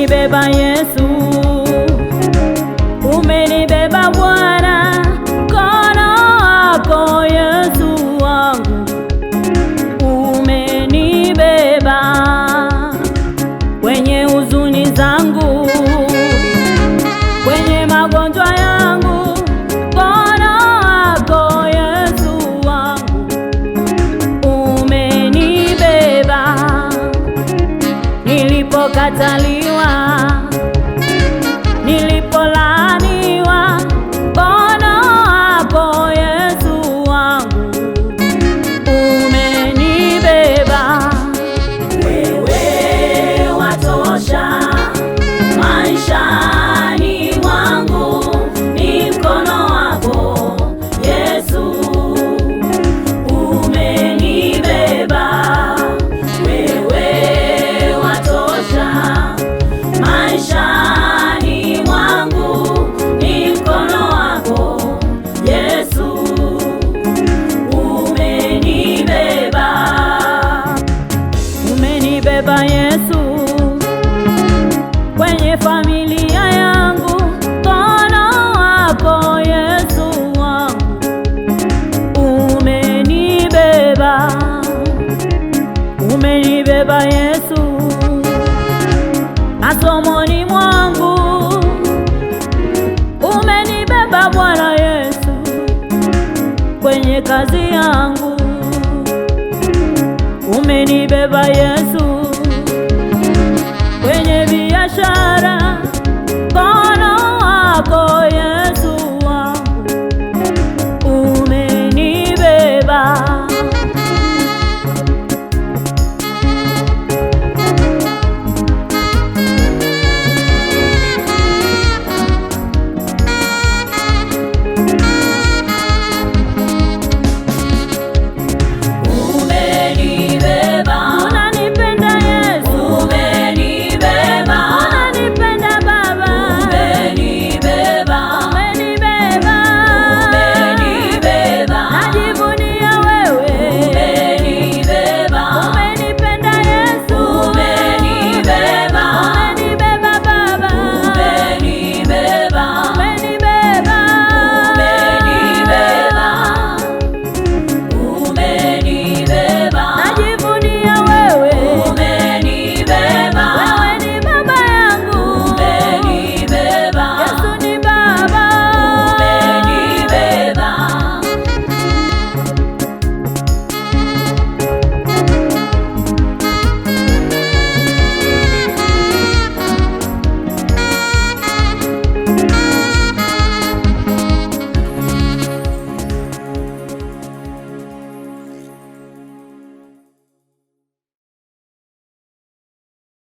Umenibeba Yesu, umenibeba Bwana, mkono wako Yesu wangu umenibeba kwenye huzuni zangu, kwenye magonjwa yangu, mkono wako Yesu wangu umenibeba. Nilipokataliwa, nilipolaaniwa, mkono wako Yesu wangu umenibeba. Wewe watosha maishani mwangu, ni mkono wako Yesu umenibeba. Wewe watosha maishani mwangu, ni mkono wako Yesu umenibeba. Umenibeba Yesu kwenye familia yangu, mkono wako Yesu wangu umenibeba. Umenibeba Yesu masomoni mwangu, umenibeba Bwana Yesu kwenye kazi yangu, umenibeba Yesu